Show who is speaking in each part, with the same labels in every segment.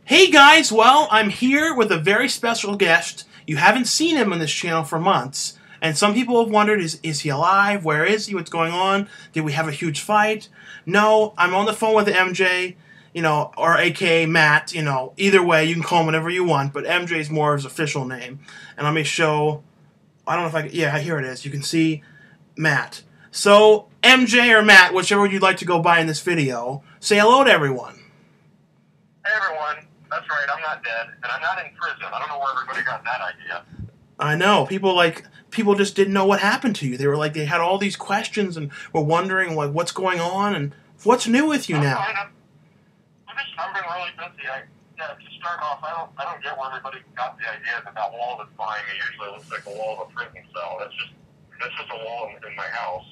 Speaker 1: Hey guys, well, I'm here with a very special guest. You haven't seen him on this channel for months, and some people have wondered, is he alive? Where is he? What's going on? Did we have a huge fight? No, I'm on the phone with MJ, or aka Matt, either way, you can call him whatever you want, but MJ is more his official name. And let me show, I don't know if I can, yeah, here it is. You can see Matt. So, MJ or Matt, whichever you'd like to go by in this video, say hello to everyone.
Speaker 2: Hey everyone, that's right, I'm not dead, and I'm not in prison. I don't know where everybody got that idea.
Speaker 1: I know. People just didn't know what happened to you. They were like, they had all these questions and were wondering, like, what's going on and what's new with you now?
Speaker 2: I've been really busy. To start off, I don't get where everybody got the idea that that wall that's behind me usually looks like the wall of a prison cell. That's just a wall in my house.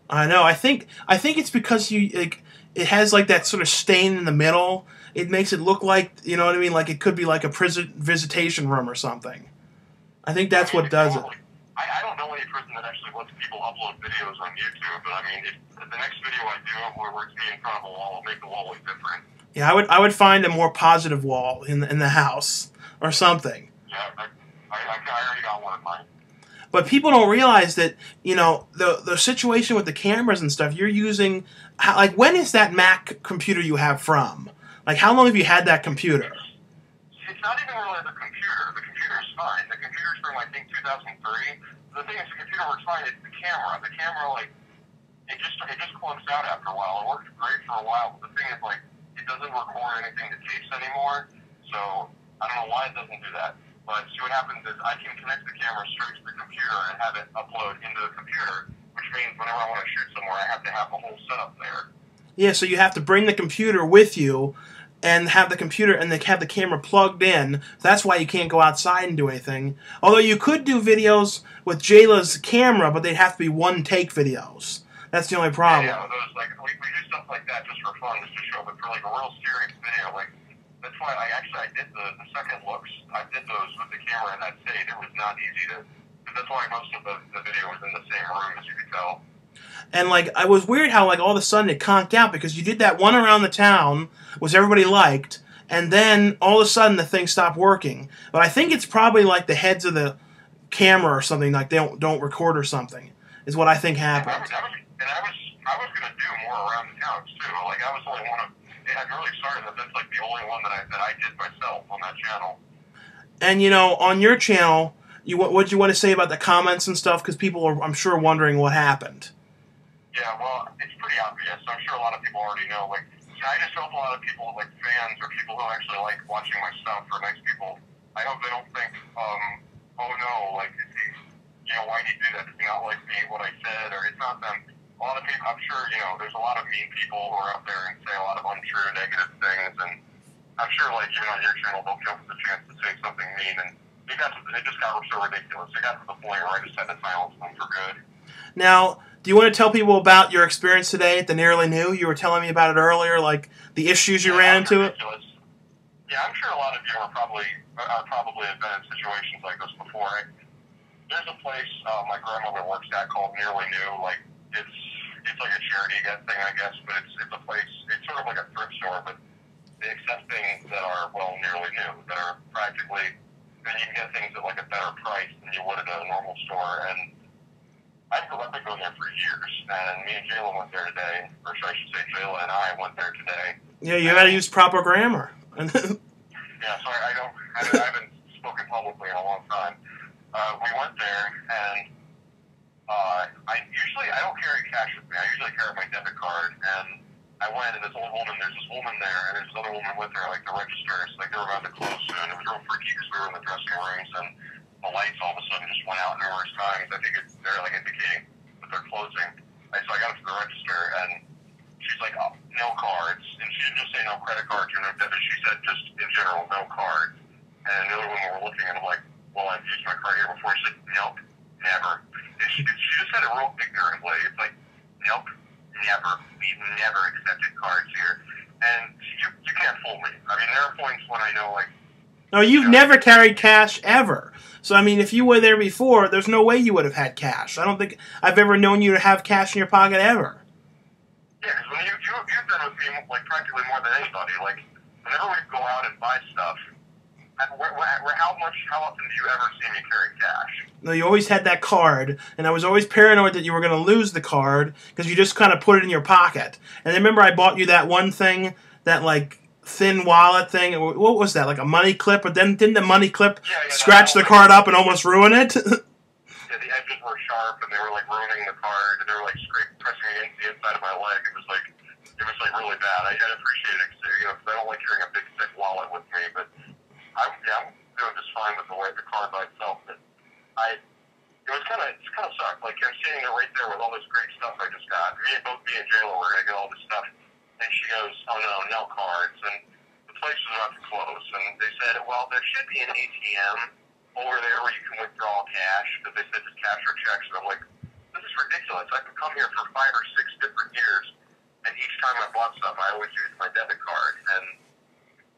Speaker 1: I know. I think it's because it has like that sort of stain in the middle. It makes it look like, you know what I mean, like it could be like a prison visitation room or something. I think that's what does it.
Speaker 2: I don't know any person that actually lets people upload videos on YouTube, but I mean, if the next video I do where it's me in front of a wall, will make the wall look different.
Speaker 1: Yeah, I would find a more positive wall in the house or something.
Speaker 2: Yeah, I already got one in mind.
Speaker 1: But people don't realize that, the situation with the cameras and stuff, you're using, like, when is that Mac computer you have from? Like, how long have you had that computer?
Speaker 2: It's not even really the computer. The computer's fine. The computer's from, I think, 2003. The thing is, the computer works fine. It's the camera. The camera, like, it just clumps out after a while. It worked great for a while, but the thing is, like, it doesn't record anything to tapes anymore. So, I don't know why it doesn't do that. But see, what happens is I can connect the camera straight to the computer and have it upload into the computer, which means whenever I want to shoot somewhere, I have to have the whole setup there.
Speaker 1: Yeah, so you have to bring the computer with you and have the computer and have the camera plugged in. That's why you can't go outside and do anything. Although you could do videos with Jayla's camera, but they'd have to be one-take videos. That's the only problem.
Speaker 2: Yeah, those, like, we do stuff like that just for fun, just to show, but for like a real serious video, like, that's why I did the second looks. I did those with the camera in that state. It was not easy to. That's why most of the video was in the same room, as you could tell.
Speaker 1: And like, I was weird how like all of a sudden it conked out because you did that one around the town, which everybody liked, and then all of a sudden the thing stopped working. But I think it's probably like the heads of the camera or something, like they don't record or something, is what I think happened.
Speaker 2: I was gonna do more around the town too. Like I was only one of. It had really started that that's like the only one that I did myself on that channel.
Speaker 1: And on your channel, what do you want to say about the comments and stuff? Because people are, I'm sure, wondering what happened.
Speaker 2: Yeah, well, it's pretty obvious. I'm sure a lot of people already know. Like, I just hope a lot of people, like fans or people who actually like watching my stuff, or nice people, I hope they don't think, oh no, like, why did he do that? Did he not like me, what I said, or it's not them. A lot of people, I'm sure, there's a lot of mean people who are out there and say a lot of untrue, negative things, and I'm sure, like, even on your channel, they'll jump at the chance to say something mean, and it just got so ridiculous. It got to the point where I just had to silence them for good.
Speaker 1: Now, do you want to tell people about your experience today at the Nearly New? You were telling me about it earlier, like the issues you ran into it.
Speaker 2: Yeah, I'm sure a lot of you are probably have been in situations like this before. There's a place my grandmother works at called Nearly New. Like it's like a charity thing, I guess, but it's a place. It's sort of like a thrift store, but they accept things that are nearly new, that are practically. Then you can get things at like a better price than you would at a normal store, and I've been going there for years, and me and Jayla went there today, or I should say Jayla and I went there today.
Speaker 1: Yeah, you got to use proper grammar.
Speaker 2: Yeah, sorry, I haven't spoken publicly in a long time. We went there, and I don't carry cash with me. I usually carry my debit card, and I went, and there's this woman there, and there's another woman with her, like the registers, like they were about to close soon. It was real freaky because we were in the dressing rooms, and the lights all of a sudden just went out numerous times. I think they're like indicating that they're closing. So I got up to the register, and she's like, oh, no cards. And she didn't just say no credit cards or no debit. She said just in general, no cards. And the other women were looking, and I'm like, well, I've used my card here before. She said, nope, never. And she just said it real ignorantly. It's like, nope, never. We've never accepted cards here. And you can't fool me. I mean, there are points when I know, like,
Speaker 1: no, you've never carried cash ever. So, I mean, if you were there before, there's no way you would have had cash. I don't think I've ever known you to have cash in your pocket ever.
Speaker 2: Yeah, because when you've been with me, like, practically more than anybody. Like, whenever we go out and buy stuff, how often do you ever see me carry cash?
Speaker 1: No, you always had that card, and I was always paranoid that you were going to lose the card because you just kind of put it in your pocket. And then remember, I bought you that one thing, that like thin wallet thing. What was that? Like a money clip? But then didn't the money clip scratch the card up and almost ruin it?
Speaker 2: Yeah, the edges were sharp, and they were like ruining the card, and they were like pressing against the inside of my leg. It was like really bad. I appreciate it, because I don't like carrying a big thick wallet with me, but I'm doing just fine with the card by itself. But it kind of sucked. Like I'm sitting there right there with all this great stuff I just got. Both me and Jayla were gonna get all this stuff, and she goes, "Oh no cards," and the place was about to close, and they said, "Well, there should be an ATM over there where you can withdraw cash," because they said just cash or checks. And I'm like, "This is ridiculous. I've come here for 5 or 6 different years, and each time I bought stuff, I always used my debit card." And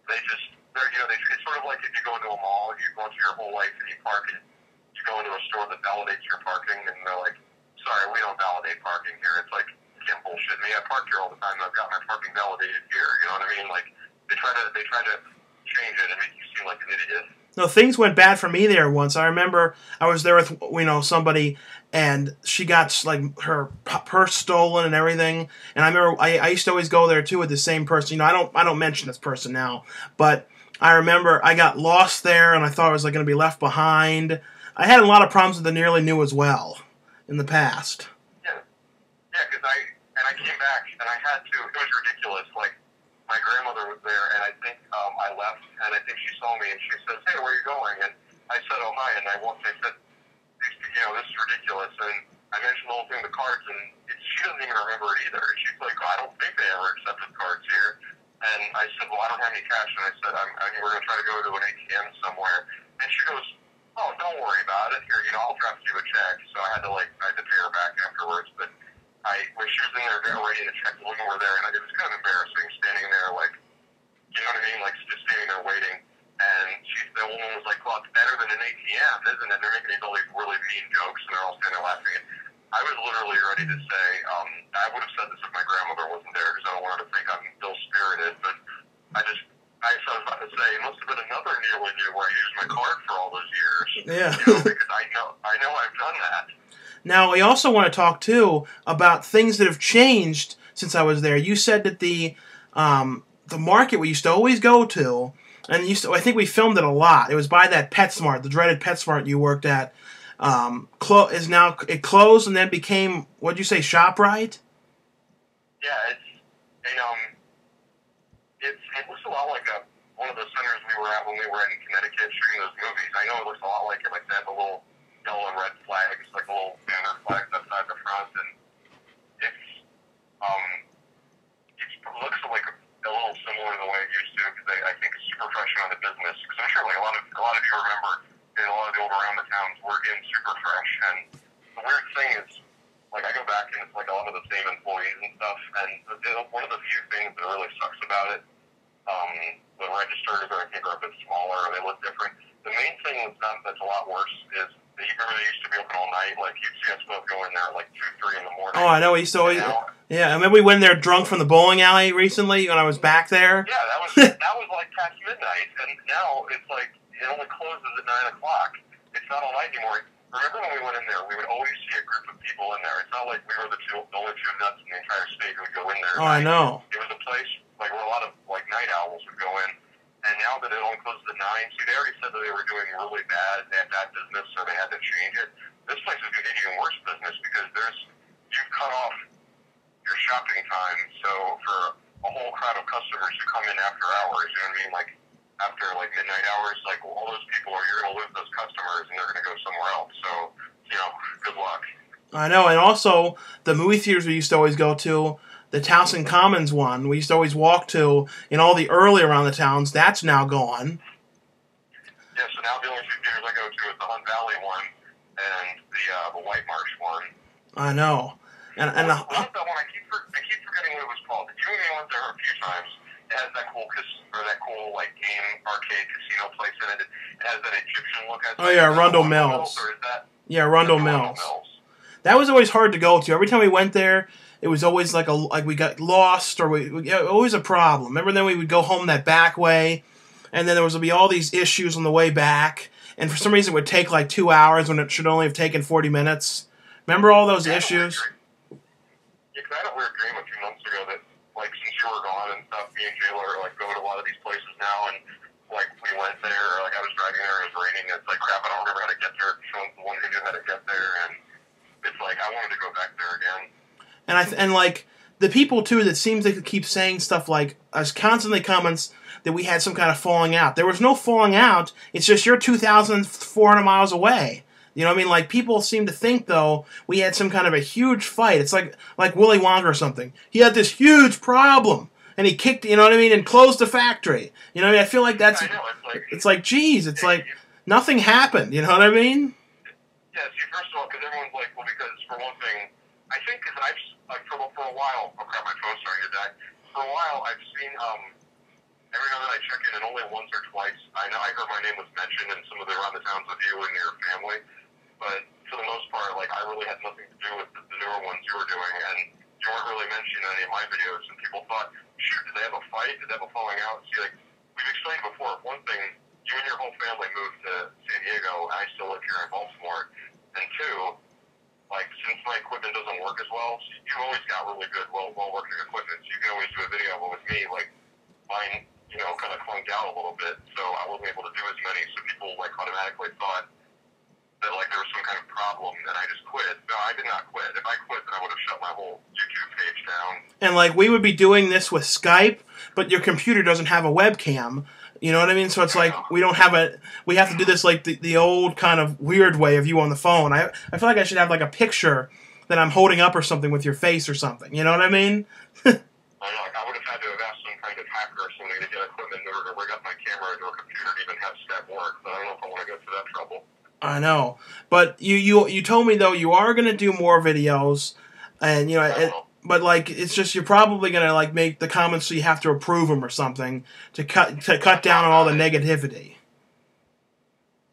Speaker 2: it's sort of like if you go into a mall, you go through your whole life and you park it. You go into a store that validates your parking, and they're like, "Sorry, we don't validate parking here." It's like, you can't bullshit me. I park here all the time, and I've got my parking validated here. You know what I mean? Like they try to change it and make you seem like an idiot.
Speaker 1: No, things went bad for me there once. I remember I was there with somebody, and she got like her purse stolen and everything. And I remember I used to always go there too with the same person. I don't mention this person now, but I remember I got lost there, and I thought I was like going to be left behind. I had a lot of problems with the Nearly New as well in the past.
Speaker 2: Yeah, because I came back and I had to. It was ridiculous. Like my grandmother was there, and I think I left, and I think she saw me, and she says, "Hey, where are you going?" And I said, "Oh, hi," and I said, "This is ridiculous." And I mentioned the whole thing, the cards, and she doesn't even remember it either. And she's like, "I don't think they ever accepted cards here." And I said, "Well, I don't have any cash," and I said, "We're going to try to go to an ATM somewhere." And she goes, "Oh, don't worry about it. Here, I'll draft you a check." So I had to pay her back afterwards, but when she was in there ready to check when we were there, and it was kind of embarrassing standing there, like, you know what I mean, like just standing there waiting. And the woman was like, "Well, it's better than an ATM, isn't it?" They're making these all these really mean jokes, and they're all standing there laughing. And I was literally ready to say, I would have said this if my grandmother wasn't there, because I don't want her to think I'm ill-spirited, but I was about to say, it must have been another Nearly New where I used my card for all those years.
Speaker 1: Yeah.
Speaker 2: Because I know I've done that.
Speaker 1: Now, we also want to talk, too, about things that have changed since I was there. You said that the market we used to always go to, and I think we filmed it a lot. It was by that PetSmart, the dreaded PetSmart you worked at. It closed and then became, what'd you say, ShopRite?
Speaker 2: Yeah, it looks a lot like one of the centers we were at when we were in Connecticut shooting those movies. I know it looks a lot like it, like they have the little yellow and red flags, like the little banner flags outside the front, and it looks like a little similar to the way it used to, because I think it's super fresh on the business. Because I'm sure like a lot of you remember in a lot of the old around the towns we're getting super fresh, and the weird thing is, like I go back and it's like a lot of the same employees and stuff, and one of the few things that really sucks about it, the registers I think are a bit smaller or they look different. The main thing that's a lot worse is that you remember they used to be open all night. Like you'd see us both go in there at like 2, 3 in the morning.
Speaker 1: Oh, I know. We used to always. Yeah, I remember we went there drunk from the bowling alley recently when I was back there.
Speaker 2: Yeah, that was like past midnight, and now it's like it only closes at 9 o'clock. It's not all night anymore. Remember when we went in there, we would always see a group of people in there. It's not like we were the only 2 nuts in the entire state who would go in there.
Speaker 1: Oh, I know.
Speaker 2: It was a place like where a lot of like night owls would go in. And now that it only closes at 9, see, they already said that they were doing really bad. They had bad business, so they had to change it. This place is going to get even worse business because you've cut off your shopping time. So for a whole crowd of customers who come in after hours, you know what I mean? Like after like midnight hours, like all those people you're going to lose those customers and they're going to go somewhere else. So, good luck.
Speaker 1: I know, and also the movie theaters we used to always go to, the Towson Commons one, we used to always walk to in all the early around the towns, that's now gone.
Speaker 2: Yeah, so now the only 2 theaters I go to is the Hunt Valley one and the White Marsh one.
Speaker 1: I know. And
Speaker 2: that one, I keep forgetting what it was called. You and me went there a few times. It has that cool like game arcade casino place in it. It has that Egyptian look at it.
Speaker 1: Oh yeah, Arundel Mills.
Speaker 2: Or is that?
Speaker 1: Yeah, Arundel Mills. That was always hard to go to. Every time we went there, it was always like we got lost or always a problem. Remember, then we would go home that back way, and then there would be all these issues on the way back, and for some reason it would take like 2 hours when it should only have taken 40 minutes. Remember all those issues?
Speaker 2: Yeah, because I had a weird dream a few months ago that, like, since you were gone and stuff, me and Jayla are, like, going to a lot of these places now, and, like, we went there, like, I was driving there, it was raining, and it's like, crap, I don't remember how to get there. Sean's the one who knew how to get there, and it's like, I wanted to go back there again.
Speaker 1: And like, the people, too, that seems they could keep saying stuff like, as constantly comments that we had some kind of falling out. There was no falling out, it's just you're 2,400 miles away. You know what I mean? Like, people seem to think, though, we had some kind of a huge fight. It's like Willy Wonka or something. He had this huge problem, and he kicked, you know what I mean, and closed the factory. You know what I mean? I feel like that's... I know, it's like, geez, it's like nothing happened. You know what I mean?
Speaker 2: Yeah, see, first of all, because everyone's like, well, because for one thing, I think because I've, like, for a while... Oh, crap, my phone's starting to die. For a while, I've seen... every now and then I check in, and only once or twice, I know I heard my name was mentioned in some of the around the towns with you and your family. But for the most part, like, I really had nothing to do with the newer ones you were doing, and you weren't really mentioning any of my videos, and people thought, shoot, did they have a fight? Did they have a falling out? See, like, we've explained before, one thing, you and your whole family moved to San Diego, and I still live here in Baltimore, and two, like, since my equipment doesn't work as well, you've always got really good, well-working equipment, so you can always do a video, but with me, like, mine, you know, kind of clunked out a little bit, so I wasn't able to do as many, so people, like, automatically thought that, like, there was some kind of problem, and I just quit. No, I did not quit. If I quit, then I would have shut my whole YouTube page down.
Speaker 1: And, like, we would be doing this with Skype, but your computer doesn't have a webcam. You know what I mean? So it's like we don't have a... We have to do this, like, the old kind of weird way of you on the phone. I feel like I should have, like, a picture that I'm holding up or something with your face or something. You know what I mean?
Speaker 2: I know. Like, I would have had to have asked some kind of hacker or something to get equipment in order to rig up my camera into a computer to even have Skype work, but I don't know if I want to go through that trouble. I
Speaker 1: know, but you told me though you are gonna do more videos, and you know, but like it's just you're probably gonna like make the comments so you have to approve them or something to cut down on all the negativity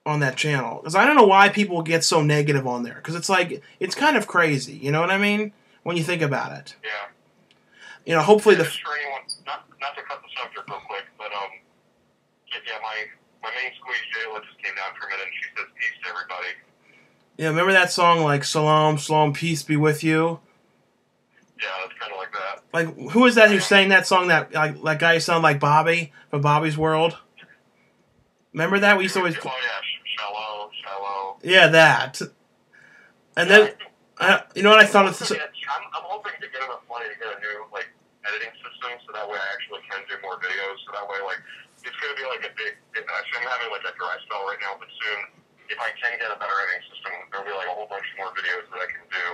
Speaker 1: on that channel. Because I don't know why people get so negative on there. Because it's like it's kind of crazy, you know what I mean? When you think about it.
Speaker 2: Yeah.
Speaker 1: You know, hopefully
Speaker 2: just for anyone, not to cut the subject real quick, but yeah, my main squeeze, Jayla, just came down for a minute, and she says peace to everybody.
Speaker 1: Yeah, remember that song, like, Shalom, Shalom, peace be with you?
Speaker 2: Yeah, it's kind of like that.
Speaker 1: Like, who is that who sang that song, that guy who sounded like Bobby from Bobby's World? Remember that? We used to always...
Speaker 2: Oh, yeah, shallow.
Speaker 1: Yeah, that. And then, you know what I thought of...
Speaker 2: I'm hoping to get enough money to get a new, like, editing system, so that way I actually can do more videos, so that way, like... It's going to be like a big... Actually, I'm having like a dry spell right now, but soon, if I can get a better editing system, there'll be like a whole bunch more videos that I can do.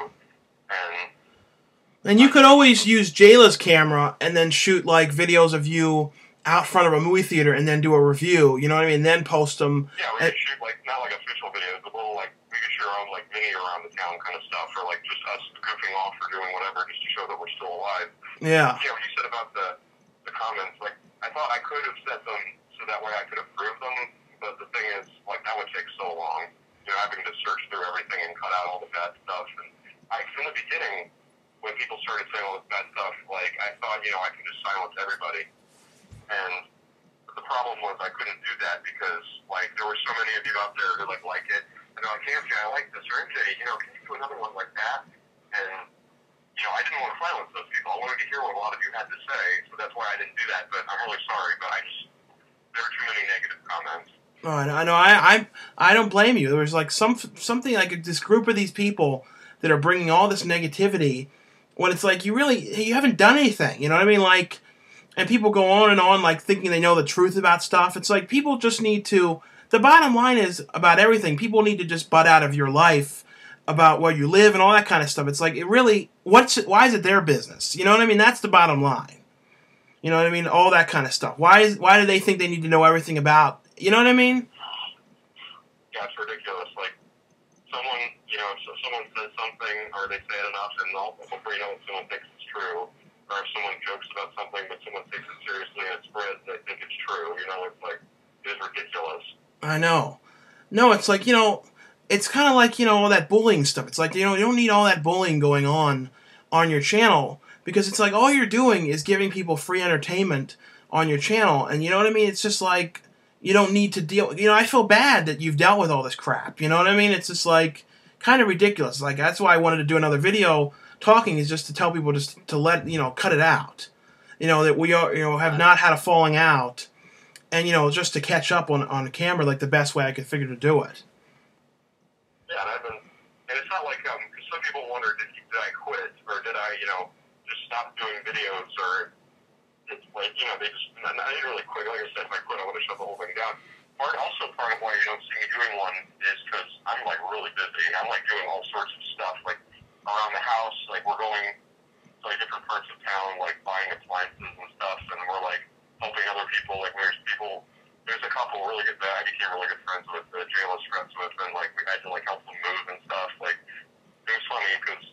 Speaker 1: And you could always use Jayla's camera and then shoot like videos of you out front of a movie theater and then do a review, you know what I mean? And then post them.
Speaker 2: Yeah, we could shoot like, not like official videos, but little like, we could shoot our own like mini around the town kind of stuff, or like just us goofing off or doing whatever just to show that we're still alive.
Speaker 1: Yeah.
Speaker 2: Yeah, what you said about the comments, like, I thought I could have set them so that way I could approve them, but the thing is, like, that would take so long. You know, having to search through everything and cut out all the bad stuff. And from the beginning, when people started saying all this bad stuff, like, I thought, you know, I can just silence everybody. And the problem was I couldn't do that because, like, there were so many of you out there who, like it. And they're like, hey, MJ, I like this. Or MJ, you know, can you do another one like that? And... you know, I didn't want to silence those people. I wanted to hear what a lot of you had to say, so that's why I didn't do that. But I'm really sorry, but there were too many negative comments.
Speaker 1: Oh, I know. I don't blame you. There was like something like this group of these people that are bringing all this negativity when it's like you haven't done anything. You know what I mean? Like, and people go on and on like thinking they know the truth about stuff. It's like people just need to. The bottom line is about everything. People need to just butt out of your life about where you live and all that kind of stuff. It's like, it really, why is it their business? You know what I mean? That's the bottom line. You know what I mean? All that kind of stuff. Why do they think they need to know everything about, you know what I mean?
Speaker 2: Yeah, it's ridiculous. Like, someone, you know, if someone says something, or they say it enough, and before you know it, someone thinks it's true. Or if someone jokes about something, but someone takes it seriously and it spreads, they think it's true. You know, it's like, it is ridiculous.
Speaker 1: I know. No, it's like, you know, it's kind of like, you know, all that bullying stuff. It's like, you know, you don't need all that bullying going on on your channel, because it's like all you're doing is giving people free entertainment on your channel, and you know what I mean? It's just like you don't need to deal. You know, I feel bad that you've dealt with all this crap. You know what I mean? It's just like kind of ridiculous. Like that's why I wanted to do another video talking, is just to tell people just to let cut it out. You know that we are have not had a falling out, and just to catch up on camera, like the best way I could figure to do it.
Speaker 2: Yeah, and it's not like because some people wonder did I quit or did I just stop doing videos or it's like they just I didn't really quit. Like I said, if I quit I would have shut the whole thing down. Part of why you don't see me doing one is because I'm like really busy. I'm like doing all sorts of stuff like around the house. Like we're going to like different parts of town, like buying appliances and stuff, and we're like helping other people. Like there's a couple really good that I became really good friends with, jailers friends with, and like we had to like help them move and stuff. Like it was funny because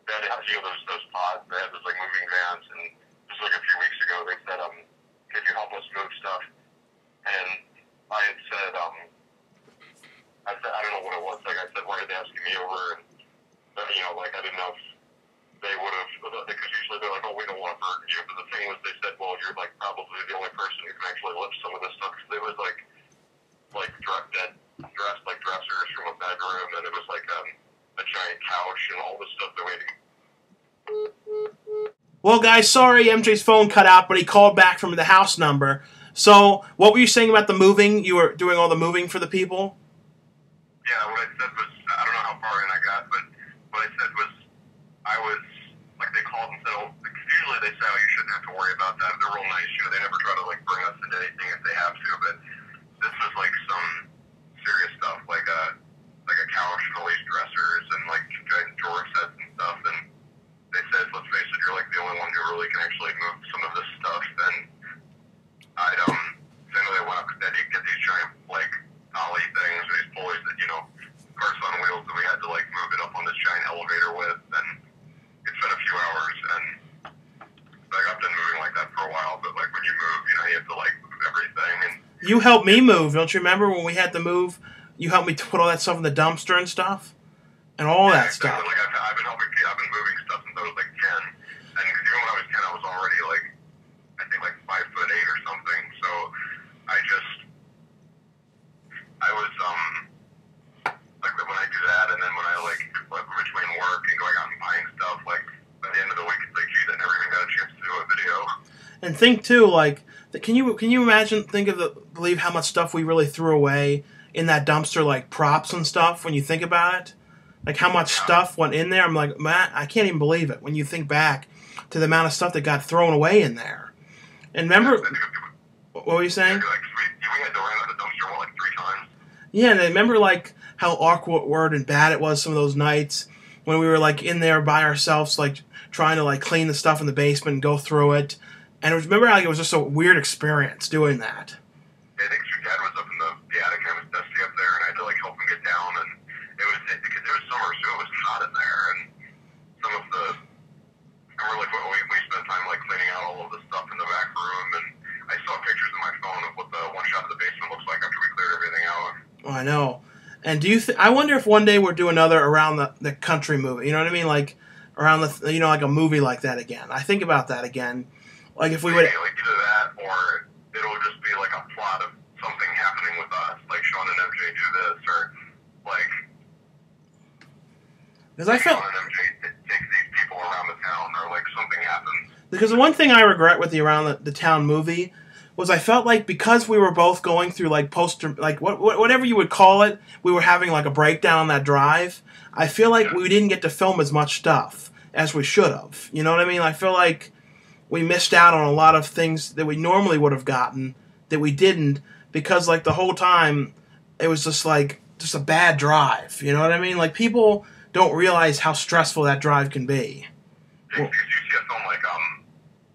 Speaker 2: they had those pods. They had those like moving vans, and just like a few weeks ago they said, could you help us move stuff? And I had said, I don't know what it was. Like I said, why are they asking me over? And like I didn't know if they would have, because usually they're like, oh, we don't want to burden you. But the thing was, they said, well, you're like probably the only person who can actually lift some of this stuff. Because it was like dressed like dressers from a bedroom, and it was like a giant couch and all this stuff that we had to.
Speaker 1: Well, guys, sorry, MJ's phone cut out, but he called back from the house number. So, what were you saying about the moving? You were doing all the moving for the people?
Speaker 2: Yeah, what I said was, I don't know how far in I got, but what I said was, I was, like, they called and said, oh, usually they say, oh, you shouldn't have to worry about that. They're real nice, they never try to, like, bring us into anything if they have to, but this was, like, some serious stuff, like a couch and all these dressers and, like, giant drawer sets and stuff, and they said, let's face it, you're, like, the only one who really can actually move some of this stuff, and then they went up, they get these giant, like, dolly things, these pulleys that, carts on wheels that we had to, like, move it up on this giant elevator with, and it's been a few hours, and, like, I've been moving like that for a while, but, like, when you move, you have to, like, move everything, and...
Speaker 1: You helped me move, don't you remember when we had to move? You helped me to put all that stuff in the dumpster and stuff? And all that stuff.
Speaker 2: Like, I've been moving stuff since I was, like, 10, and even when I was 10, I was already, like, I think, like, 5'8" or something, so I was, like, when I do that, and then when I, like, between work and going out and buying stuff, like, by the end of the week, it's like, geez, I never even got a chance to do a video.
Speaker 1: And think, too, like, can you imagine, believe how much stuff we really threw away in that dumpster, like, props and stuff, when you think about it? Like, how much stuff went in there? I'm like, man, I can't even believe it when you think back to the amount of stuff that got thrown away in there. And remember... What were you saying?
Speaker 2: Like, we had to run out of the dumpster, like, 3 times.
Speaker 1: Yeah, and I remember, like, how awkward and bad it was some of those nights when we were, like, in there by ourselves, like, trying to, like, clean the stuff in the basement and go through it. And remember, like, it was just a weird experience doing that.
Speaker 2: I think your dad was up in the attic, and it was dusty up there, and I had to, like, help him get down, and because it was summer, so it was hot in there, and some of the... I remember, like, we spent time, like, cleaning out all of the stuff in the back room, and I saw pictures in my phone of what the one shot of the basement looks like after we cleared everything out.
Speaker 1: Oh, I know. And I wonder if one day we'll do another around the country movie. You know what I mean? Like around like a movie like that again. I think about that again. Like if we would.
Speaker 2: Like either that, or it'll just be like a plot of something happening with us, like Sean and MJ do this, or like.
Speaker 1: Because I felt.
Speaker 2: Sean and MJ take these people around the town, or like something happens.
Speaker 1: Because the one thing I regret with the Around the Town movie was I felt like because we were both going through like whatever you would call it, we were having like a breakdown on that drive. I feel like we didn't get to film as much stuff as we should have. You know what I mean? I feel like we missed out on a lot of things that we normally would have gotten that we didn't because like the whole time it was just a bad drive. You know what I mean? Like people don't realize how stressful that drive can be.
Speaker 2: Well, you see a film like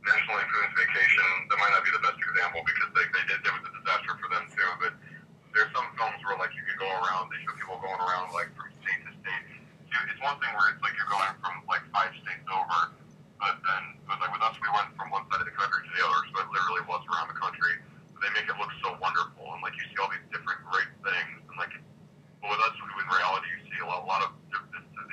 Speaker 2: National Lampoon's Vacation, that might not be the best example because it was a disaster for them too, but there's some films where like you could go around, they show people going around like from state to state. It's one thing where it's like you're going from like 5 states over, but like with us we went from one side of the country to the other, so it literally was around the country. But they make it look so wonderful, and like you see all these different great things, and like but with us in reality you see a lot of the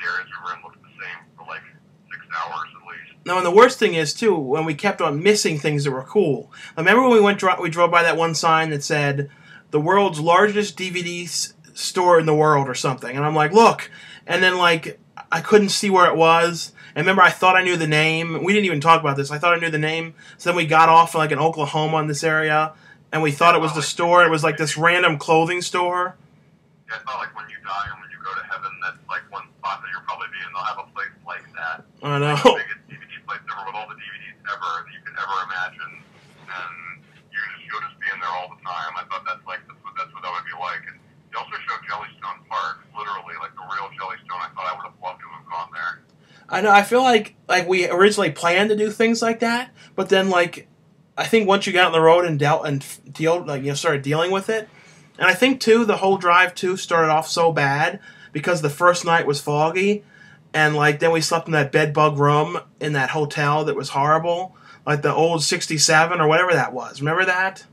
Speaker 2: areas we were in looked the same for like 6 hours, and
Speaker 1: No, and the worst thing is too when we kept on missing things that were cool. Remember when we drove by that one sign that said the world's largest DVD store in the world or something, and I'm like, look, and then like I couldn't see where it was. And remember, I thought I knew the name. We didn't even talk about this. I thought I knew the name. So then we got off like in Oklahoma in this area, and we thought it was the store. It was like this random clothing store.
Speaker 2: Yeah, it's not like when you die and when you go to heaven, that's like one spot that you'll probably be in. They'll have a place like that.
Speaker 1: I know.
Speaker 2: Like the biggest DVD place ever with all the DVDs ever that you could ever imagine. And you'll just be in there all the time. I thought that's what that would be like. And they also showed Jellystone Park, literally, like the real Jellystone. I thought I would have loved to have gone there.
Speaker 1: I know. I feel like we originally planned to do things like that, but then like I think once you got on the road and started dealing with it, and I think too the whole drive too started off so bad because the first night was foggy, and like then we slept in that bed bug room in that hotel that was horrible, like the old 67 or whatever that was. Remember that?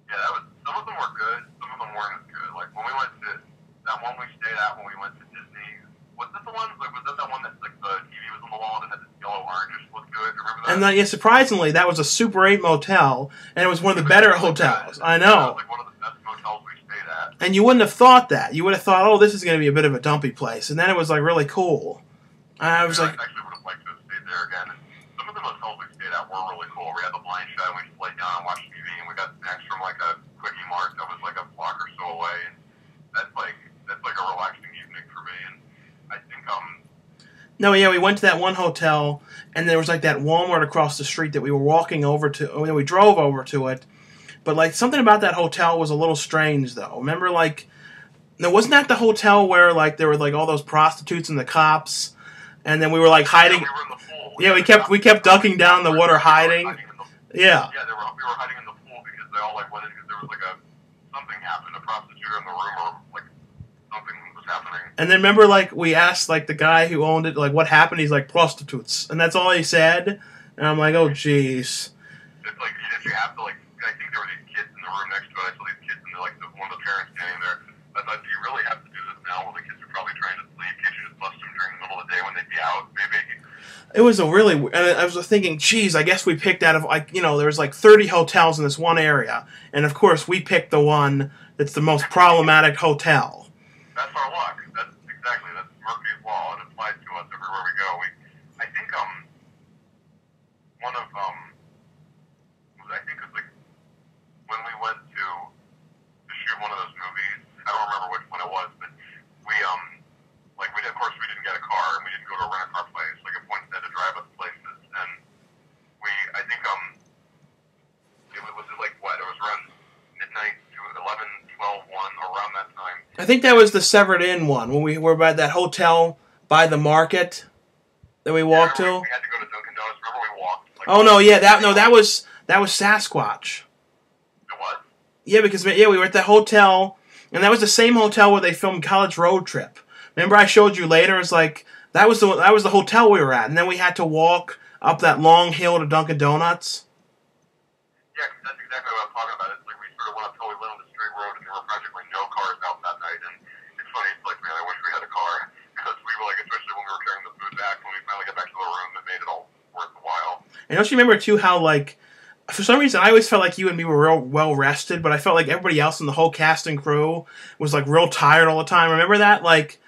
Speaker 2: Yeah, some of them were good, some of them weren't as good. Like when we went to that one we stayed at when we went to Disney. Was that the one? Like, was that one that like the TV was on the wall and had this yellow orange looked good? Remember that?
Speaker 1: And then, yeah, surprisingly, that was a Super 8 motel, and it was one of the better hotels. I know.
Speaker 2: It was like one of the best motels we stayed at.
Speaker 1: And you wouldn't have thought that. You would have thought, oh, this is going to be a bit of a dumpy place. And then it was like really cool. I was like,
Speaker 2: I actually would have liked to have stayed there again. And some of the motels we stayed at were really cool. We had the blind shot, and we just laid down and watched TV, and we got snacks from like a Quickie Mart that was like a block or so away. And that's like a relaxing evening for me. And I think
Speaker 1: no, yeah, we went to that one hotel, and there was like that Walmart across the street that we were walking over to. I mean, we drove over to it, but like something about that hotel was a little strange, though. Remember, like, no, wasn't that the hotel where like there were like all those prostitutes and the cops, and then we were like hiding?
Speaker 2: Yeah, we were in the pool.
Speaker 1: Yeah, we kept ducking down the water, hiding.
Speaker 2: Yeah, we were hiding in the pool because they all like went in because there was like something happened, a prostitute in the room or like something was happening.
Speaker 1: And then remember, like, we asked, like, the guy who owned it, like, what happened? He's like, prostitutes. And that's all he said. And I'm like, oh, jeez.
Speaker 2: It's like, you have to, like, I think there were these kids in the room next to it. I saw these kids and like one of the parents standing there. I thought, do you really have to do this now when the kids are probably trying to sleep? Can't you just bust them during the middle of the day when they'd be out, maybe?
Speaker 1: It was and I was thinking, geez, I guess we picked out of, like, there was like 30 hotels in this one area. And, of course, we picked the one that's the most problematic hotel.
Speaker 2: That's our luck. That's Murphy's Law. It applies to us everywhere we go. I think one of I think it was like when we went to shoot one of those movies. I don't remember which one it was, but we of course we didn't get a car and we didn't go to a rent-a-car place. Like at points they had to drive us places, and I think it was like what? It was around midnight to 11, 12, 1, around that time.
Speaker 1: I think that was the Severed Inn one when we were by that hotel by the market that we walked to.
Speaker 2: We had to go to Dunkin' Donuts. Remember we walked? Like,
Speaker 1: oh no, yeah, that was Sasquatch.
Speaker 2: It was?
Speaker 1: Yeah, because we were at the hotel, and that was the same hotel where they filmed College Road Trip. Remember, I showed you later. It's like that was the hotel we were at, and then we had to walk up that long hill to Dunkin' Donuts.
Speaker 2: Yeah, that's exactly what I'm talking about. It's like we sort of went up till we went on the straight road, and there were practically no cars out that night. And it's funny. It's like, man, I wish we had a car because we were like, especially when we were carrying the food back. When we finally got back to the room, it made it all worth the while.
Speaker 1: And don't you remember too how like, for some reason I always felt like you and me were real well rested, but I felt like everybody else in the whole cast and crew was like real tired all the time. Remember that? Like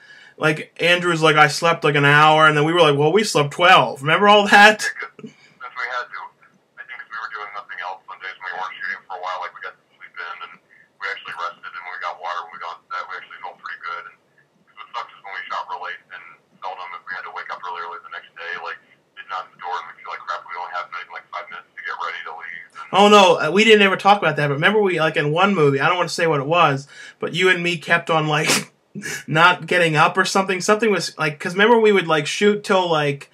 Speaker 1: Andrew's like, I slept like an hour, and then we were like, well, we slept 12. Remember all that?
Speaker 2: Since we had to, I think because we were doing nothing else on days when we weren't shooting for a while, like we got to sleep in, and we actually rested, and when we got water, when we got to that, we actually felt pretty good. And what sucks is when we shot real late, and seldom if we had to wake up really early the next day, like getting out the door, and we feel like crap, we only have like 5 minutes to get ready to leave.
Speaker 1: Oh no, we didn't ever talk about that. But remember, we like in one movie. I don't want to say what it was, but you and me kept on like not getting up or something. Something was like, because remember we would like shoot till like,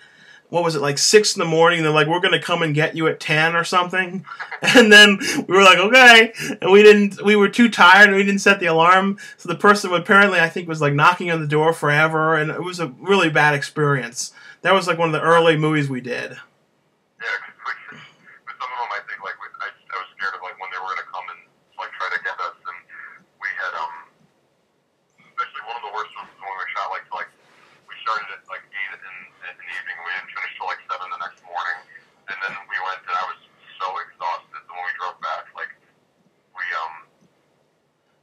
Speaker 1: what was it, like 6 in the morning? They're like, we're gonna come and get you at 10 or something, and then we were like, okay, and we were too tired and we didn't set the alarm. So the person apparently I think was like knocking on the door forever, and it was a really bad experience. That was like one of the early movies we did.
Speaker 2: Yeah, because with some of them, I think like I was scared of like when they were gonna come and like try to get us, and we had especially one of the worst ones when we shot like we started at like 8 in the evening, and we didn't finish till like 7 the next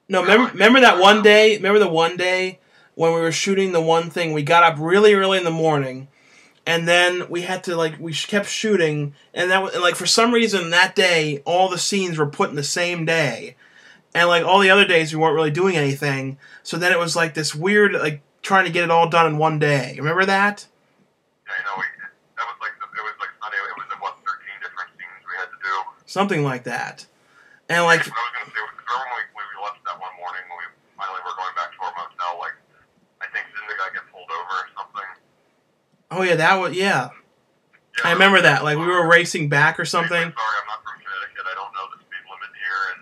Speaker 1: No, remember that one day? Remember the one day when we were shooting the one thing? We got up really early in the morning, and then we had to we kept shooting, and that was for some reason that day all the scenes were put in the same day, and all the other days we weren't really doing anything. So then it was this weird trying to get it all done in one day. Remember that?
Speaker 2: Yeah, I know. That was it was Sunday. It was 13 different scenes we had to do.
Speaker 1: Something like that, and
Speaker 2: What I was gonna say was, remember when we left that one morning when we finally were going back to our motel? I think didn't the guy get pulled over or something?
Speaker 1: Oh yeah, that was yeah. I remember that. We were racing back or something.
Speaker 2: Sorry, I'm not from Connecticut. I don't know the speed limit here, and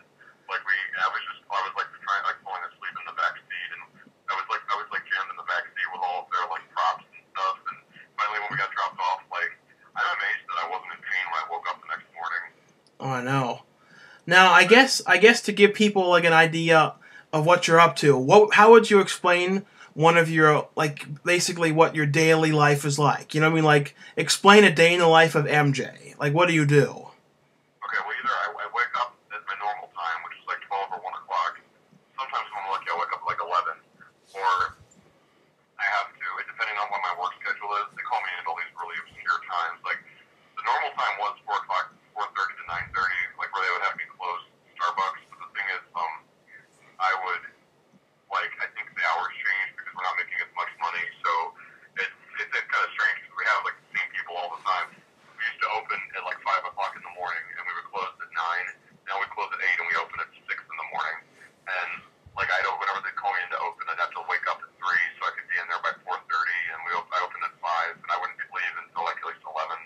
Speaker 2: I was trying falling asleep in the back seat, and I was jammed in the back seat with all of their props and stuff. And finally, when we got dropped off, I'm amazed that I wasn't in pain when I woke up the next morning.
Speaker 1: Oh, I know. Now, I guess to give people an idea of what you're up to, how would you explain one of your basically what your daily life is like? You know what I mean? Explain a day in the life of MJ. What do you do?
Speaker 2: Okay, well either I wake up at my normal time, which is 12 or 1 o'clock. Sometimes when I'm lucky, I wake up at 11, or I have to, depending on what my work schedule is. They call me in at all these really obscure times. The normal time was 4 o'clock, 4:30 to 9:30, where they would have me close Starbucks. But the thing is, I would, I think the hours change because we're not making as much money. So it's kind of strange because we have the same people all the time. We used to open at 5 o'clock in the morning and we would close at 9. Now we close at 8 and we open at 6 in the morning. And whenever they call me in to open, I'd have to wake up at 3 so I could be in there by 4:30. And I open at 5 and I wouldn't leave until at least 11.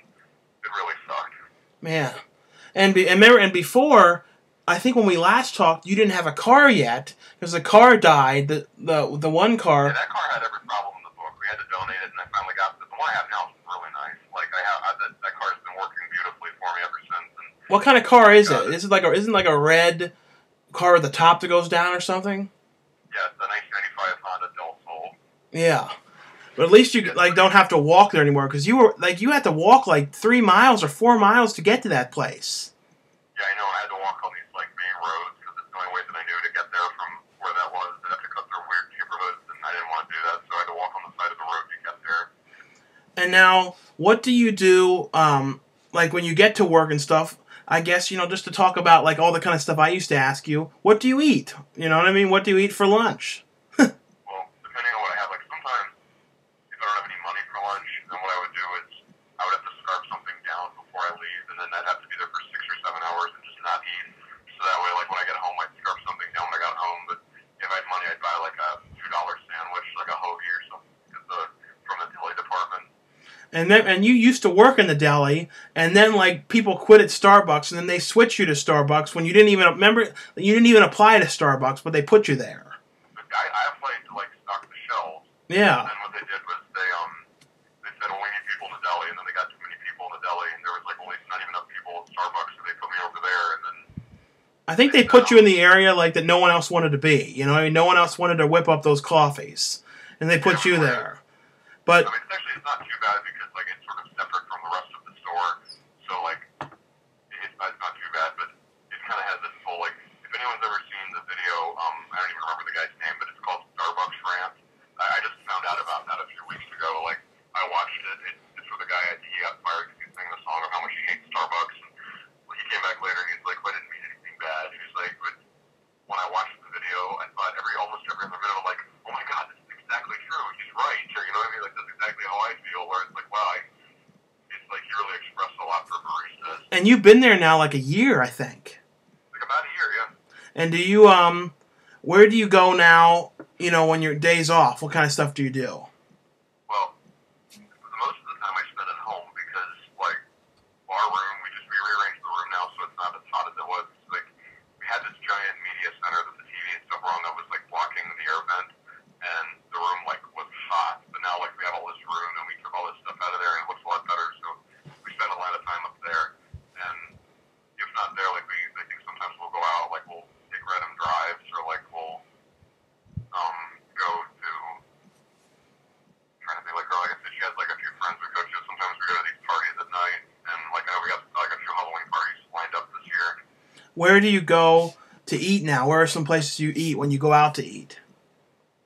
Speaker 2: It really sucked.
Speaker 1: Man, and remember, and before, I think when we last talked, you didn't have a car yet because the car died. The one car.
Speaker 2: Yeah, that car had every problem in the book. We had to donate it, and I finally got it. The one I have now is really nice. That car's been working beautifully for me ever since. And
Speaker 1: what kind of car is it? Is it isn't a red car with the top that goes down or something?
Speaker 2: Yeah, it's the 1995 Honda Del Sol.
Speaker 1: Yeah. But at least you don't have to walk there anymore because you had to walk 3 miles or 4 miles to get to that place.
Speaker 2: Yeah, I know. I had to walk on these main roads because it's the only way that I knew to get there from where that was. I'd have to cut through weird neighborhoods, and I didn't want to do that, so I had to walk on the side of the road to get there.
Speaker 1: And now, what do you do? When you get to work and stuff? I guess just to talk about all the kind of stuff I used to ask you. What do you eat? You know what I mean? What do you eat for lunch?
Speaker 2: Well, depending on what I have, sometimes if I don't have any money for lunch, then what I would do is I would have to scarf something down before I leave, and then I'd have to be there for 6 or 7 hours and just not eat. So that way, when I get home, I'd scarf something down when I got home. But if I had money, I'd buy a $2 sandwich, a hoagie or something, from the deli department.
Speaker 1: And you used to work in the deli, and then people quit at Starbucks, and then they switched you to Starbucks when you didn't even apply to Starbucks, but they put you there.
Speaker 2: I applied to stock the shelves.
Speaker 1: Yeah.
Speaker 2: And then what they did was they said, well, we need people in the deli, and then they got too many people in the deli, and there was only not even enough people at Starbucks, so they put me over there, and then.
Speaker 1: I think they put you in the area that no one else wanted to be. You know, no one else wanted to whip up those coffees, and they put you there. But
Speaker 2: it's not too bad because it's sort of separate from the rest of the store, so it's not too bad. But it kind of has this whole if anyone's ever seen the video, I don't even remember the guy's name, but it's called Starbucks Rant. I just found out about that a few weeks ago. I watched it. It's for the guy. He got fired because he sang the song of how much he hates Starbucks. And he came back later and he's well, I didn't mean anything bad. He was but when I watched the video, I thought almost every other minute, I'm oh my god, this is exactly true. He's right. Or, you know what I mean? That's exactly how I feel. Where it's wow, it's he really expressed a lot for baristas.
Speaker 1: And you've been there now a year, I think.
Speaker 2: About a year, yeah.
Speaker 1: And do you where do you go now? When your days off, what kind of stuff do you do?
Speaker 2: Well, most of the time I spend at home because our room, we rearranged the room now so it's not as hot as it was. We had this giant media center that the TV and stuff were on that was blocking the air vent, and the room was hot. But now we have all this room and we took all this stuff out of there and it looks a lot better. So we spend a lot of time up there. And if not there, I think sometimes we'll go out, we'll take random drives or we'll go to. Trying to think girl, I said she has a few friends we go to. Sometimes we go to these parties at night, and I know we got a few Halloween parties lined up this year.
Speaker 1: Where do you go to eat now? Where are some places you eat when you go out to eat?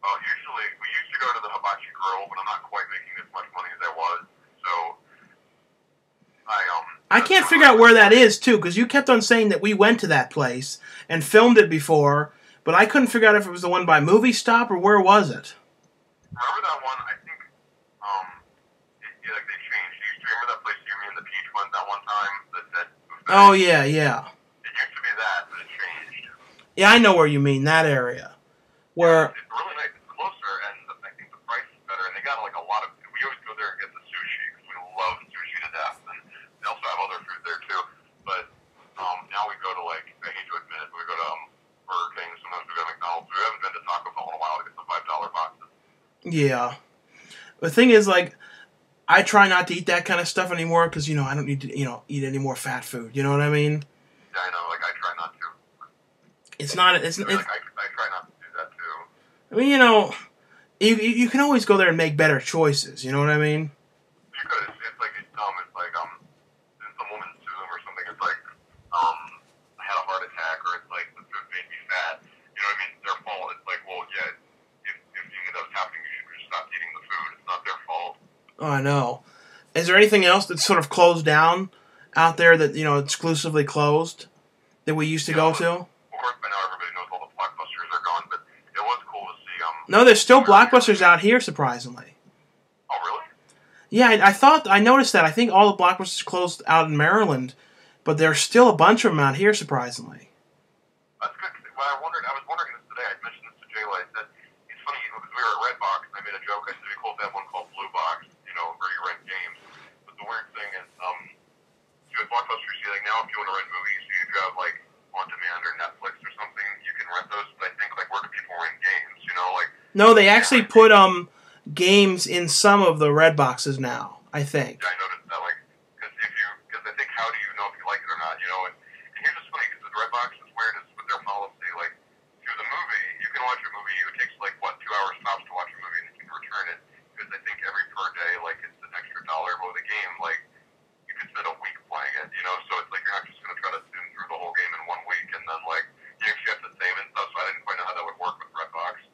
Speaker 2: Well, usually we used to go to the Hibachi Grill, but I'm not quite making as much money as I was. So
Speaker 1: I can't figure out where that is too, because you kept on saying that we went to that place and filmed it before, but I couldn't figure out if it was the one by Movie Stop or where was it.
Speaker 2: Remember that one? I think like they changed. You used to remember that place you and the Peach went that one time? That buffet?
Speaker 1: Oh yeah, yeah.
Speaker 2: It used to be that, but it changed.
Speaker 1: Yeah, I know where you mean, that area. Where
Speaker 2: It's really nice. It's closer, and I think the price is better. And they got like a lot of. We always go there and get the sushi because we love sushi to death. And they also have other food there too. But now we go to like, I hate to admit it, but we go to Burger King. Sometimes we go to McDonald's. We haven't been to Taco Bell in a while to get the $5 boxes.
Speaker 1: yeah. The thing is, like, I try not to eat that kind of stuff anymore because, you know, I don't need to, you know, eat any more fat food. You know what I mean?
Speaker 2: Yeah, I know. Like, I try not to.
Speaker 1: It's not. It's.
Speaker 2: I try not to do that too.
Speaker 1: I mean, you know, you can always go there and make better choices. You know what I mean?
Speaker 2: You could. It's like it's dumb. It's like in some woman's Zoom or something. It's like I had a heart attack, or it's like the food made me fat. You know what I mean? It's their fault. It's like, well, yeah. If you knew that was happening, you should just stop eating the food. It's not their fault.
Speaker 1: Oh, I know. Is there anything else that's sort of closed down out there that, you know, exclusively closed that we used to go to?
Speaker 2: Of course, by now everybody knows all the blockbusters are gone, but it was cool to see.
Speaker 1: No, there's still Blockbusters out here, surprisingly.
Speaker 2: Oh, really?
Speaker 1: Yeah, I noticed that. I think all the Blockbusters closed out in Maryland, but there's still a bunch of them out here, surprisingly.
Speaker 2: That's good. Well, I was wondering this today. I mentioned this to Jayla. I said, it's funny, because we were at Redbox, and I made a joke. I said, it'd be cool to have one called Blue Box, you know, where you rent games. But the weird thing is, at Blockbusters, you like, now if you want to rent movies, you have, like, on demand or Netflix or something, you can rent those. But I think, like, where do people rent games, you know? Like,
Speaker 1: no, they actually put games in some of the Red Boxes now, I think.
Speaker 2: Yeah, I noticed that, like, because I think, how do you know if you like it or not, you know? And here's what's funny, because the Redbox is weird, is with their policy, like, if there's a movie, you can watch a movie, it takes, like, 2 hours tops to watch a movie, and you can return it, because I think every per day, like, it's an extra $1, but with a game, like, you could spend a week playing it, you know? So it's like, you're not just going to try to zoom through the whole game in 1 week, and then, like, you actually have to save and stuff, so I didn't quite know how that would work with Redbox.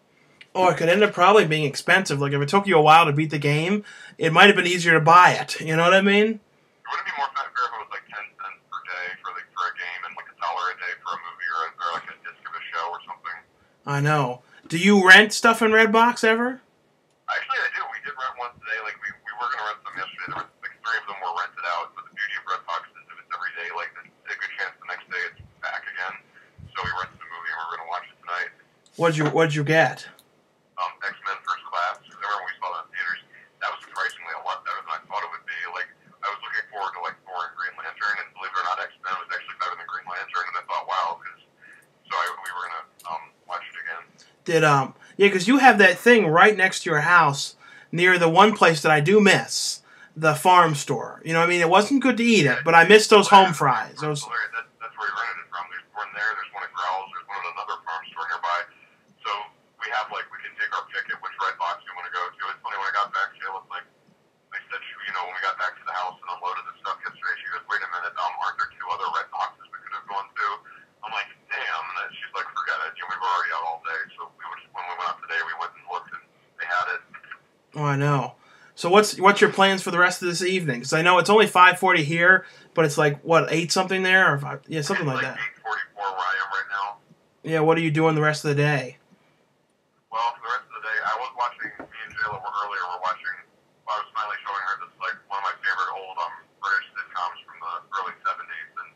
Speaker 1: Or it could end up probably being expensive. Like, if it took you a while to beat the game, it might have been easier to buy it. You know what I mean?
Speaker 2: Would it be more fair if it was like 10 cents per day for a game and like $1 a day for a movie or like a disc of a show or something?
Speaker 1: I know. Do you rent stuff in Redbox ever?
Speaker 2: Actually, I do. We did rent one today. Like we were going to rent some yesterday. There was like 3 of them were rented out. But the beauty of Redbox is if it's every day, like there's a good chance the next day it's back again. So we rented the movie and we're going to watch it tonight.
Speaker 1: What'd you get?
Speaker 2: X-Men First Class. I remember when we saw that in theaters. That was surprisingly a lot better than I thought it would be. Like, I was looking forward to, like, Thor and Green Lantern, and believe it or not, X-Men was actually better than Green Lantern, and I thought, wow, we were going to watch it again.
Speaker 1: Yeah, because you have that thing right next to your house near the one place that I do miss, the farm store. You know what I mean? It wasn't good to eat it, but I miss those home fries.
Speaker 2: That's where we rented it from. There's one there, there's one at Growls, there's one at another farm store nearby. So we have, like, we can take our pick at which Redbox we want to go to. It's funny, when I got back, Jayla's like, I said, you know, when we got back to the house and unloaded the stuff yesterday, she goes, wait a minute, aren't there 2 other Redboxes we could have gone to? I'm like, damn. And she's like, forget it. You know, we were already out all day. So when we went out today, we went and looked and they had it.
Speaker 1: Oh, I know. So what's your plans for the rest of this evening? Because I know it's only 5:40 here, but it's like, what, 8 something there? Or 5, yeah, something like that.
Speaker 2: 8:44 where I am right now.
Speaker 1: Yeah, what are you doing the rest of the day?
Speaker 2: Well, for the rest of the day, I was watching, me and Jayla were earlier, I was finally showing her this, like, one of my favorite old British sitcoms from the early 70s, and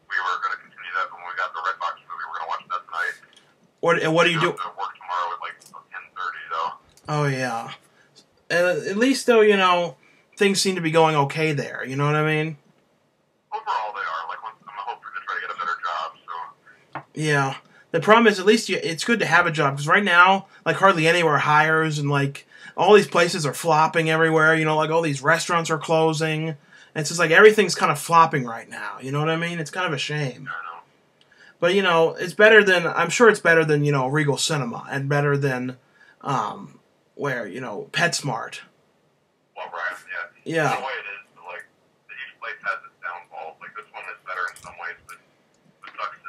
Speaker 2: we were going to continue that, but when we got the Redbox movie, we're going to watch that tonight.
Speaker 1: What do you do?
Speaker 2: I have to work tomorrow at, like, 10:30, though.
Speaker 1: Oh, yeah. At least, though, you know, things seem to be going okay there, you know what I mean?
Speaker 2: Overall, they are. Like, I'm hoping to try to get a better job, so...
Speaker 1: Yeah. The problem is, at least it's good to have a job, because right now, like, hardly anywhere hires, and, like, all these places are flopping everywhere, you know, like, all these restaurants are closing, and it's just like everything's kind of flopping right now, you know what I mean? It's kind of a shame.
Speaker 2: I know.
Speaker 1: But, you know, I'm sure it's better than, you know, Regal Cinema, and better than, where, you know, PetSmart.
Speaker 2: Well, right, yeah.
Speaker 1: Yeah.
Speaker 2: In a way it is, but, like, each place has its downfalls. Like, this one is better in some ways, but what sucks is,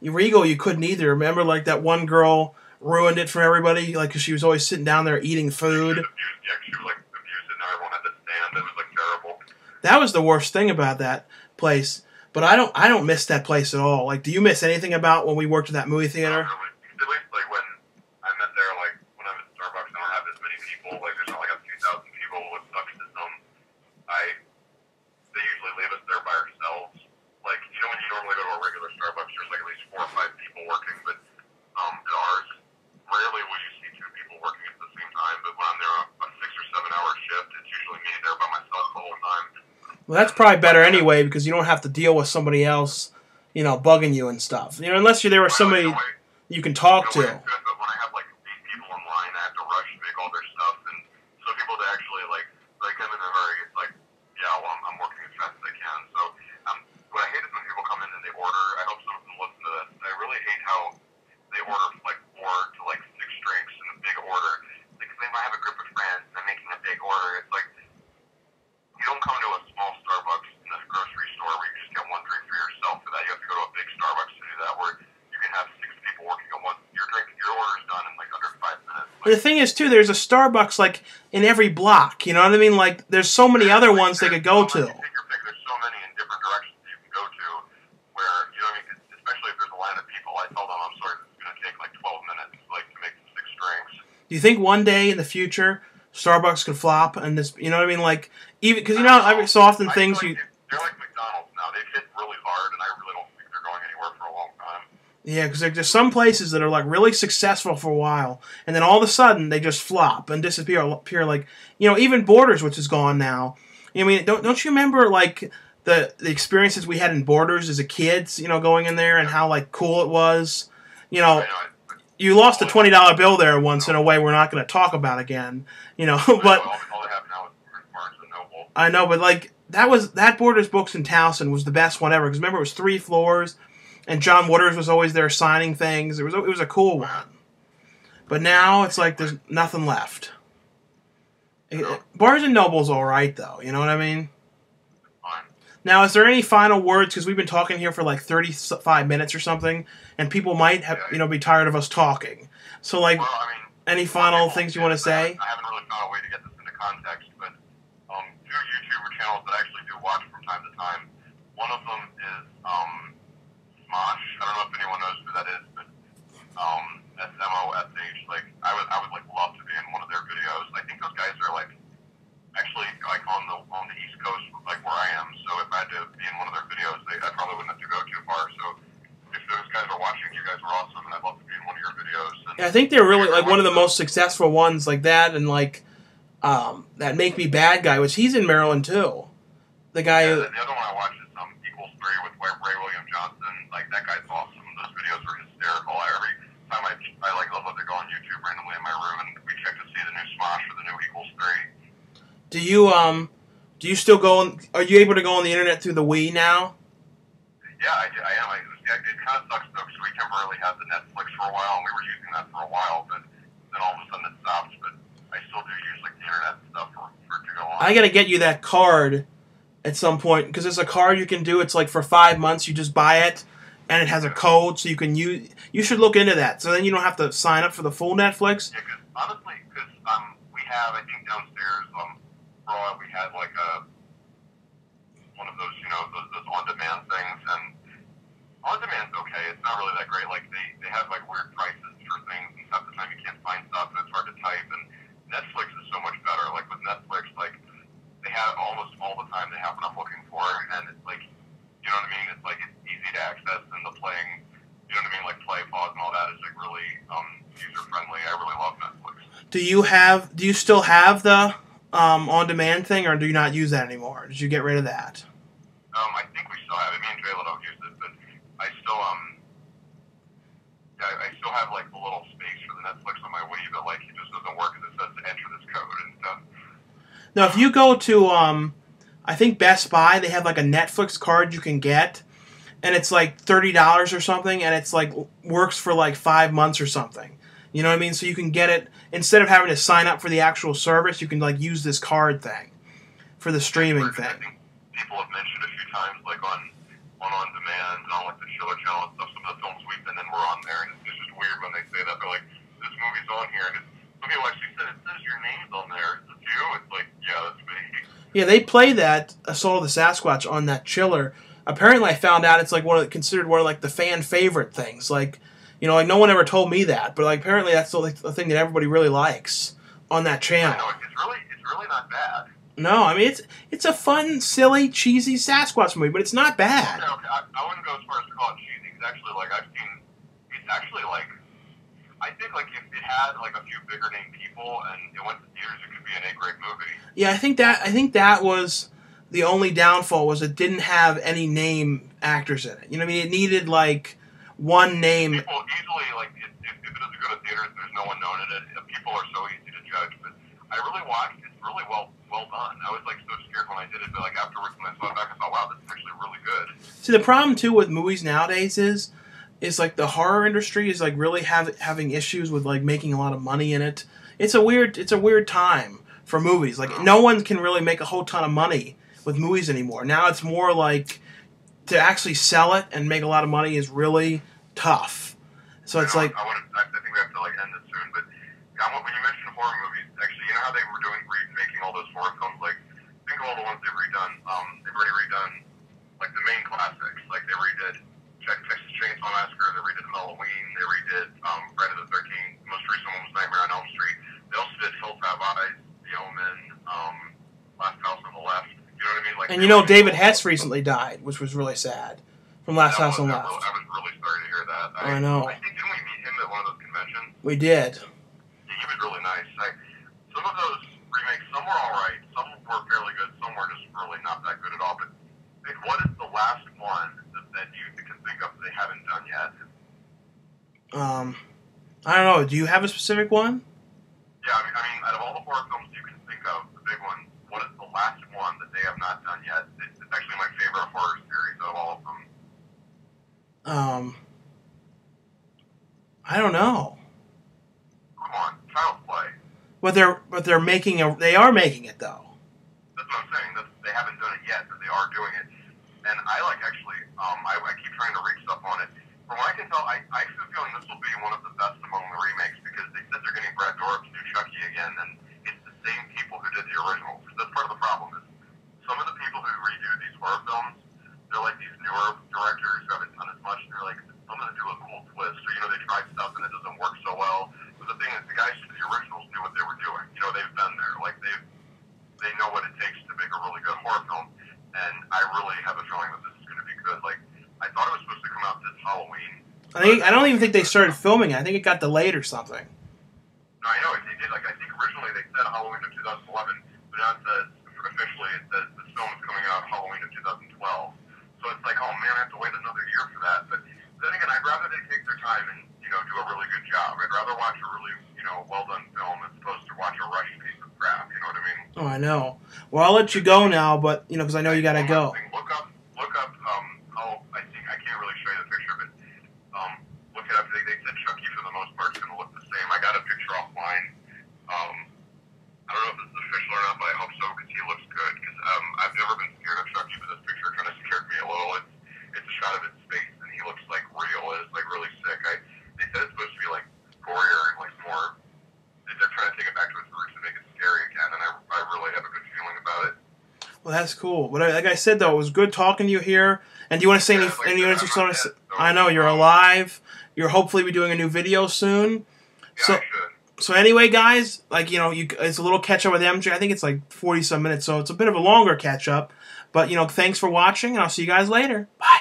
Speaker 1: Regal, you couldn't either. Remember, like, that one girl ruined it for everybody, like, 'cause she was always sitting down there eating food.
Speaker 2: She was like abused it, and everyone had to stand. It was like terrible.
Speaker 1: That was the worst thing about that place. But I don't miss that place at all. Like, do you miss anything about when we worked at that movie theater?
Speaker 2: Not really. At least like when I'm in there, like when I'm at Starbucks, I don't have as many people. Like there's not like a few thousand people with such system. They usually leave us there by ourselves. Like when you normally go to a regular Starbucks, there's like at least 4 or 5 people working. But at ours, rarely will you see 2 people working at the same time. But when I'm there a 6 or 7 hour shift, it's usually me there by myself the whole time.
Speaker 1: Well, that's probably better anyway because you don't have to deal with somebody else, bugging you and stuff. Unless you're there with somebody you can talk to.
Speaker 2: But when I have like 8 people in line, I have to rush to make all their stuff, and some people that actually like come in and it's like, yeah, well, I'm working as fast as I can. So what I hate is when people come in and they order. I hope some of them listen to this. I really hate how they order like 4 to like 6 drinks in a big order. Because they might have a group of friends and they're making a big order. It's like you don't come to a small Starbucks in a grocery store where you just get 1 drink for yourself. For that, you have to go to a big Starbucks to do that, where you can have 6 people working on one. Your order's done in like under 5 minutes.
Speaker 1: The thing is, too, there's a Starbucks like in every block. You know what I mean? Like, there's so many other ones they could go to.
Speaker 2: Take your pick. There's so many in different directions you can go to. Where especially if there's a line of people, I tell them, I'm sorry, it's going to take like 12 minutes, like to make 6 drinks.
Speaker 1: Do you think one day in the future Starbucks could flop and this? You know what I mean? Like, even because every so often things you.
Speaker 2: They're like McDonald's now. They've hit really hard, and I really don't think they're going anywhere for a long time.
Speaker 1: Yeah, because there's some places that are like really successful for a while, and then all of a sudden they just flop and disappear. Like, even Borders, which is gone now. I mean, don't you remember like the experiences we had in Borders as a kids? Going in there and how like cool it was. You lost a $20 bill there once in a way we're not going to talk about again. But
Speaker 2: all they have now is Barnes and Noble.
Speaker 1: I know, but like that Borders Books in Towson was the best one ever because remember it was 3 floors. And John Waters was always there signing things. It was a cool one. But now it's like there's nothing left. Barnes & Noble's all right, though. You know what I mean?
Speaker 2: Fine.
Speaker 1: Now, is there any final words? Because we've been talking here for like 35 minutes or something, and people might have, be tired of us talking. So, like, any final things you want to say?
Speaker 2: I haven't really found a way to get this into context, but 2 YouTuber channels that I actually do watch from time to time. One of them is Smosh. I don't know if anyone knows who that is, but SMOSH. Like I would like love to be in one of their videos. I think those guys are like actually like on the East Coast, like where I am. So if I had to be in one of their videos, I probably wouldn't have to go too far. So if those guys are watching, you guys are awesome, and I'd love to be in one of your videos.
Speaker 1: Yeah, I think they're really like one of the most successful ones, like that, and like that Make Me Bad guy, which he's in Maryland too. The guy.
Speaker 2: Yeah, the other one I watched is Equals 3 with Ray William Johnson. Like that guy's awesome. Those videos were hysterical. Every time I like love to go on YouTube randomly in my room and we check to see the new Smosh or the new Equals 3.
Speaker 1: Do you still go on? Are you able to go on the internet through the Wii now?
Speaker 2: Yeah, I am. It kind of sucks though because we temporarily had the Netflix for a while and we were using that for a while, but then all of a sudden it stopped. But I still do use like the internet stuff for to go on.
Speaker 1: I gotta get you that card at some point because there's a card you can do. It's like for 5 months. You just buy it. And it has a code, so you can use. You should look into that. So then you don't have to sign up for the full Netflix.
Speaker 2: Yeah, because honestly, we have, I think downstairs, for a while we had like one of those, those on-demand things, and on-demand's okay. It's not really that great. Like they have like weird prices for things, and half the time you can't find stuff, and it's hard to type. And Netflix is so much better. Like with Netflix, like they have almost all the time they have what I'm looking for, and it's like. You know what I mean? It's like it's easy to access, and the playing, you know what I mean? Like play, pause, and all that is like really user friendly. I really love Netflix.
Speaker 1: Do you still have the on-demand thing, or do you not use that anymore? Did you get rid of that?
Speaker 2: I think we still have it. Me and Jayla don't use it, but I still I still have like the little space for the Netflix on my Wii, but like it just doesn't work because it says to enter this code and stuff.
Speaker 1: Now, if you go to I think Best Buy, they have like a Netflix card you can get, and it's like $30 or something, and it's like works for like 5 months or something. You know what I mean? So you can get it instead of having to sign up for the actual service. You can like use this card thing for the streaming thing.
Speaker 2: I think people have mentioned a few times, like on demand and on like the Schiller Channel and stuff. Some of the films we say that. They're like, this movie's on here, and some people actually said, it says your name's on there. Is it you? It's like, yeah, that's me.
Speaker 1: Yeah, they play that Assault of the Sasquatch on that chiller. Apparently, I found out it's like considered one of like the fan favorite things. Like, you know, like no one ever told me that, but like apparently that's the thing that everybody really likes on that channel.
Speaker 2: I know, it's really not bad.
Speaker 1: No, I mean it's a fun, silly, cheesy Sasquatch movie, but it's not bad.
Speaker 2: Yeah, okay, I wouldn't go as far as to call it cheesy. It's actually like it's actually like, I think like if it had like a few bigger name people and it went to theaters, it could be an A-grade movie.
Speaker 1: Yeah, I think that was the only downfall, was it didn't have any name actors in it. You know what I mean? It needed like one name.
Speaker 2: People easily, like, if it doesn't go to theaters, there's no one known in it. People are so easy to judge. But I really watched. It's really well done. I was like so scared when I did it, but like afterwards when I saw it back, I thought, wow, this is actually really good.
Speaker 1: See, the problem too with movies nowadays is like the horror industry is like really having issues with like making a lot of money in it. It's a weird time for movies. Like no one can really make a whole ton of money with movies anymore. Now it's more like to actually sell it and make a lot of money is really tough. So it's like
Speaker 2: I think we have to like end this soon. But when you mentioned horror movies, actually, you know how they were making all those horror films? Like, think of all the ones they've redone. They've already redone like the main classics. Like they redid Texas Chainsaw Massacre. They redid Halloween. They redid Friday the 13th. The most recent one was Nightmare on Elm Street. They also did Hills Have Eyes, The Omen, Last House on the Left. You know what I mean? Like,
Speaker 1: and you know, David Hess recently died, which was really sad. From Last House on the Left.
Speaker 2: I was really sorry to hear that.
Speaker 1: I know.
Speaker 2: I think, didn't we meet him at one of those conventions?
Speaker 1: We did.
Speaker 2: Yeah, he was really nice. Some of those remakes, some were alright, some were fairly good, some were just really not that good at all. But what is the last one that you can think of that they haven't done yet?
Speaker 1: I don't know. Do you have a specific one?
Speaker 2: Yeah, I mean, out of all the horror films you can think of, the big one, what is the last one that they have not done yet? It's actually my favorite horror series out of all of them.
Speaker 1: I don't know.
Speaker 2: Come on, Child's Play.
Speaker 1: But they're making they are making it though.
Speaker 2: That's what I'm saying. They haven't done it yet, but they are doing it. And I I keep trying to reach stuff on it. From what I can tell, I have a feeling this will be one of the best among the remakes because they said they're getting Brad Dourif to do Chucky again, and it's the same people who did the original. That's part of the problem is some of the people who redo these horror films, they're like these newer directors who haven't done as much, and they're like, I'm going to do a cool twist. So, you know, they tried stuff and it doesn't work so well. But the thing is, the guys who did the originals knew what they were doing. You know, they've been there. Like, they know what it takes to make a really good horror film. And I really have a feeling that this is going to be good. Like, I thought it was supposed to come out this Halloween.
Speaker 1: I don't even think they started filming it. I think it got delayed or something.
Speaker 2: No, I know. They did. Like, I think originally they said Halloween of 2011. But now it says, officially, it says this film is coming out Halloween of 2012. So it's like, oh, man, I have to wait another year for that. But then again, I'd rather they take their time and, you know, do a really good job. I'd rather watch a really, you know, well-done film as opposed to watch a rushed piece of crap. You know what I mean?
Speaker 1: Oh, I know. Well, I'll let you go now, but, you know, because I know you got to go.
Speaker 2: Look up, I can't really show you the picture, but look it up. They said Chucky, for the most part, is going to look the same. I got a picture offline. I don't know if this is official or not, but I hope so because he looks good. Because I've never been scared of Chucky, but this picture kind of scared me a little. It's a shot of his face, and he looks like real. It's like really sick. They said it's supposed to be like gorier and like more. They're trying to take it back to its roots and make it scary again, and I really have a good feeling about it.
Speaker 1: Well, that's cool. But like I said, though, it was good talking to you here. And do you want to say I know you're alive. You're hopefully be doing a new video soon.
Speaker 2: Yeah,
Speaker 1: So anyway, guys, like, you know, it's a little catch up with MJ. I think it's like 40 some minutes, so it's a bit of a longer catch up. But, you know, thanks for watching, and I'll see you guys later. Bye.